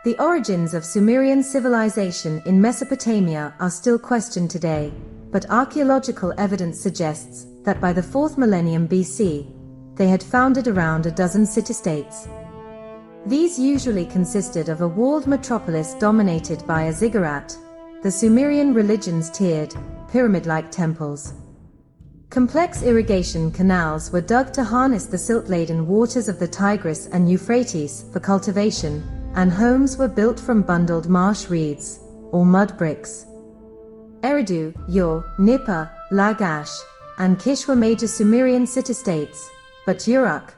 The origins of Sumerian civilization in Mesopotamia are still questioned today, but archaeological evidence suggests that by the 4th millennium BC, they had founded around a dozen city-states. These usually consisted of a walled metropolis dominated by a ziggurat, the Sumerian religion's tiered, pyramid-like temples. Complex irrigation canals were dug to harness the silt-laden waters of the Tigris and Euphrates for cultivation, and homes were built from bundled marsh reeds, or mud bricks. Eridu, Ur, Nippur, Lagash, and Kish were major Sumerian city-states, but Uruk,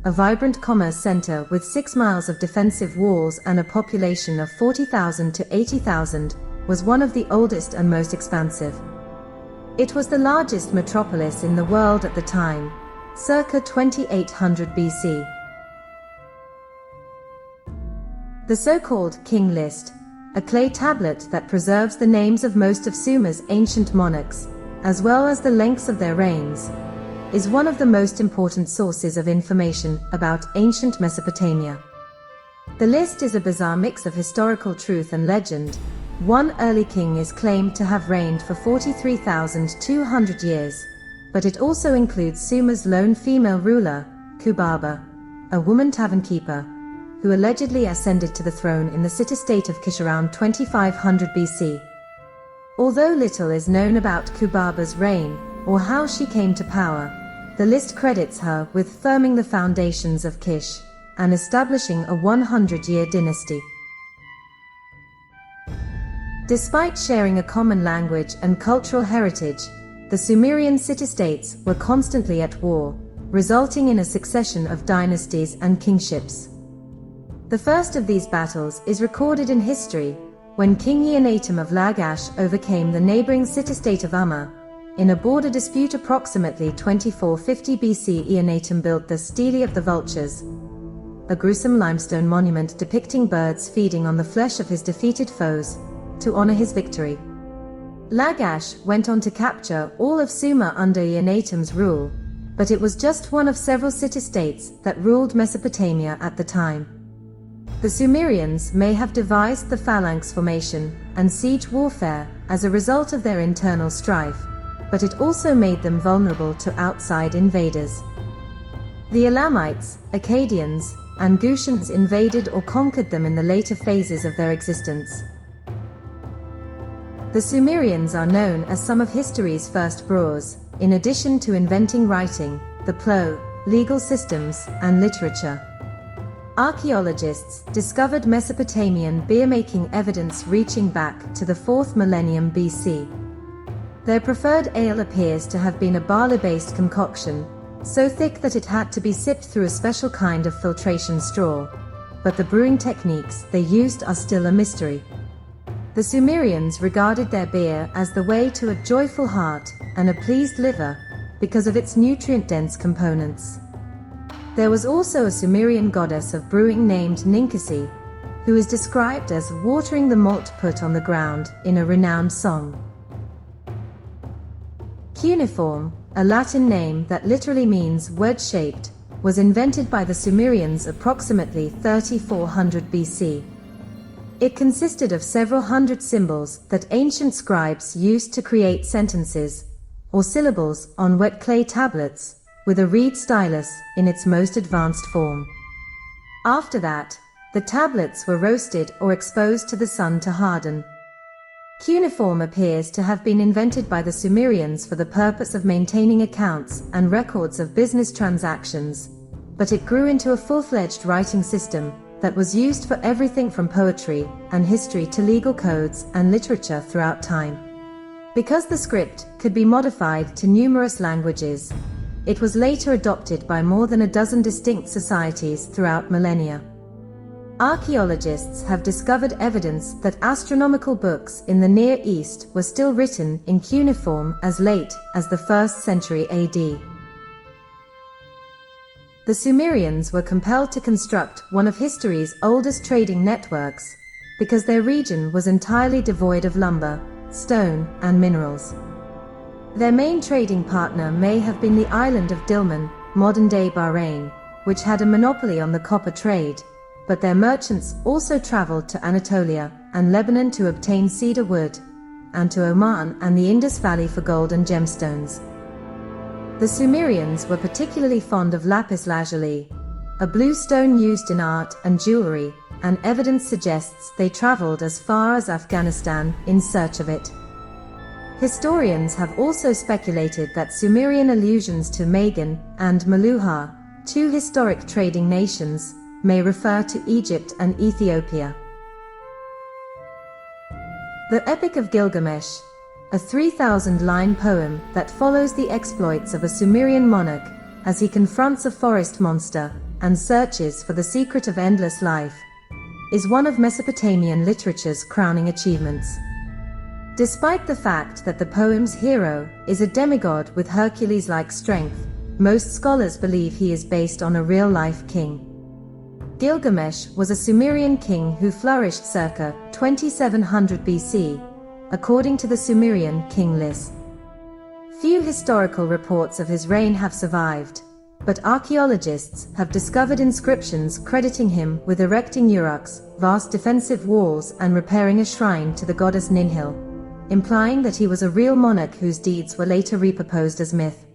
a vibrant commerce center with 6 miles of defensive walls and a population of 40,000 to 80,000, was one of the oldest and most expansive. It was the largest metropolis in the world at the time, circa 2800 BC. The so-called King List, a clay tablet that preserves the names of most of Sumer's ancient monarchs, as well as the lengths of their reigns, is one of the most important sources of information about ancient Mesopotamia. The list is a bizarre mix of historical truth and legend. One early king is claimed to have reigned for 43,200 years, but it also includes Sumer's lone female ruler, Kubaba, a woman tavern keeper, who allegedly ascended to the throne in the city-state of Kish around 2500 BC. Although little is known about Kubaba's reign, or how she came to power, the list credits her with firming the foundations of Kish, and establishing a 100-year dynasty. Despite sharing a common language and cultural heritage, the Sumerian city-states were constantly at war, resulting in a succession of dynasties and kingships. The first of these battles is recorded in history, when King Eannatum of Lagash overcame the neighboring city-state of Umma. In a border dispute approximately 2450 BC, Eannatum built the Stele of the Vultures, a gruesome limestone monument depicting birds feeding on the flesh of his defeated foes, to honor his victory. Lagash went on to capture all of Sumer under Eannatum's rule, but it was just one of several city-states that ruled Mesopotamia at the time. The Sumerians may have devised the phalanx formation and siege warfare as a result of their internal strife, but it also made them vulnerable to outside invaders. The Elamites, Akkadians, and Gutians invaded or conquered them in the later phases of their existence. The Sumerians are known as some of history's first brewers, in addition to inventing writing, the plough, legal systems, and literature. Archaeologists discovered Mesopotamian beer-making evidence reaching back to the 4th millennium BC. Their preferred ale appears to have been a barley-based concoction, so thick that it had to be sipped through a special kind of filtration straw, but the brewing techniques they used are still a mystery. The Sumerians regarded their beer as the way to a joyful heart and a pleased liver, because of its nutrient-dense components. There was also a Sumerian goddess of brewing named Ninkasi, who is described as watering the malt put on the ground in a renowned song. Cuneiform, a Latin name that literally means wedge-shaped, was invented by the Sumerians approximately 3400 BC. It consisted of several hundred symbols that ancient scribes used to create sentences, or syllables, on wet clay tablets, with a reed stylus in its most advanced form. After that, the tablets were roasted or exposed to the sun to harden. Cuneiform appears to have been invented by the Sumerians for the purpose of maintaining accounts and records of business transactions, but it grew into a full-fledged writing system that was used for everything from poetry and history to legal codes and literature throughout time. Because the script could be modified to numerous languages, it was later adopted by more than a dozen distinct societies throughout millennia. Archaeologists have discovered evidence that astronomical books in the Near East were still written in cuneiform as late as the 1st century AD. The Sumerians were compelled to construct one of history's oldest trading networks, because their region was entirely devoid of lumber, stone, and minerals. Their main trading partner may have been the island of Dilmun, modern-day Bahrain, which had a monopoly on the copper trade, but their merchants also traveled to Anatolia and Lebanon to obtain cedar wood, and to Oman and the Indus Valley for gold and gemstones. The Sumerians were particularly fond of lapis lazuli, a blue stone used in art and jewelry, and evidence suggests they traveled as far as Afghanistan in search of it. Historians have also speculated that Sumerian allusions to Magan and Meluhha, two historic trading nations, may refer to Egypt and Ethiopia. The Epic of Gilgamesh, a 3,000-line poem that follows the exploits of a Sumerian monarch as he confronts a forest monster and searches for the secret of endless life, is one of Mesopotamian literature's crowning achievements. Despite the fact that the poem's hero is a demigod with Hercules-like strength, most scholars believe he is based on a real-life king. Gilgamesh was a Sumerian king who flourished circa 2700 BC, according to the Sumerian king list. Few historical reports of his reign have survived, but archaeologists have discovered inscriptions crediting him with erecting uruks, vast defensive walls, and repairing a shrine to the goddess Ninhil, implying that he was a real monarch whose deeds were later repurposed as myth.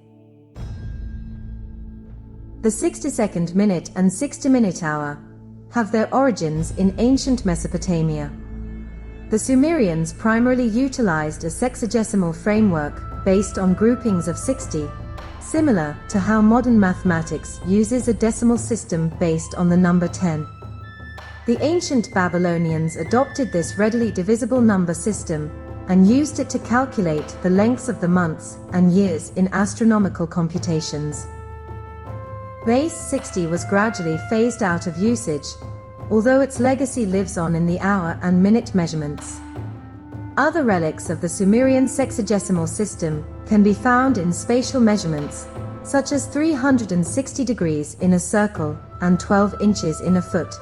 The 60-second minute and 60-minute hour have their origins in ancient Mesopotamia. The Sumerians primarily utilized a sexagesimal framework based on groupings of 60, similar to how modern mathematics uses a decimal system based on the number 10. The ancient Babylonians adopted this readily divisible number system and used it to calculate the lengths of the months and years in astronomical computations. Base 60 was gradually phased out of usage, although its legacy lives on in the hour and minute measurements. Other relics of the Sumerian sexagesimal system can be found in spatial measurements, such as 360 degrees in a circle and 12 inches in a foot.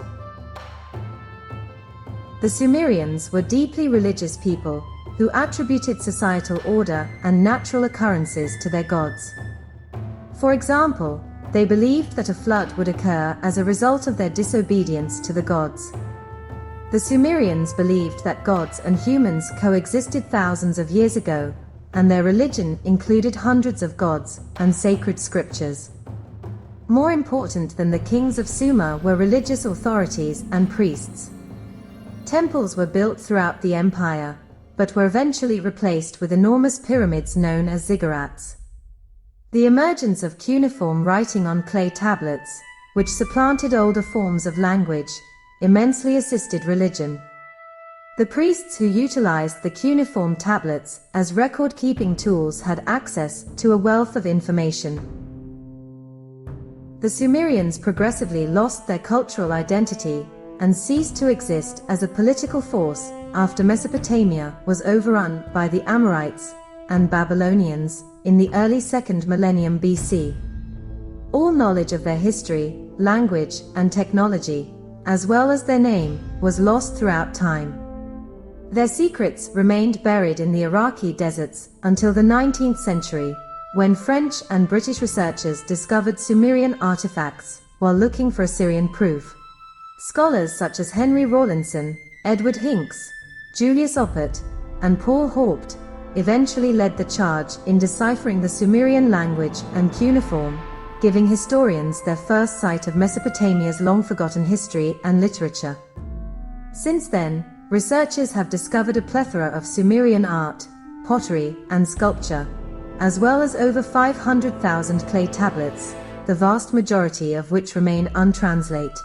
The Sumerians were deeply religious people who attributed societal order and natural occurrences to their gods. For example, they believed that a flood would occur as a result of their disobedience to the gods. The Sumerians believed that gods and humans coexisted thousands of years ago, and their religion included hundreds of gods and sacred scriptures. More important than the kings of Sumer were religious authorities and priests. Temples were built throughout the empire, but were eventually replaced with enormous pyramids known as ziggurats. The emergence of cuneiform writing on clay tablets, which supplanted older forms of language, immensely assisted religion. The priests who utilized the cuneiform tablets as record-keeping tools had access to a wealth of information. The Sumerians progressively lost their cultural identity and ceased to exist as a political force after Mesopotamia was overrun by the Amorites and Babylonians in the early 2nd millennium BC. All knowledge of their history, language, and technology, as well as their name, was lost throughout time. Their secrets remained buried in the Iraqi deserts until the 19th century, when French and British researchers discovered Sumerian artifacts while looking for Assyrian proof. Scholars such as Henry Rawlinson, Edward Hincks, Julius Oppert, and Paul Haupt eventually led the charge in deciphering the Sumerian language and cuneiform, giving historians their first sight of Mesopotamia's long-forgotten history and literature. Since then, researchers have discovered a plethora of Sumerian art, pottery, and sculpture, as well as over 500,000 clay tablets, the vast majority of which remain untranslated.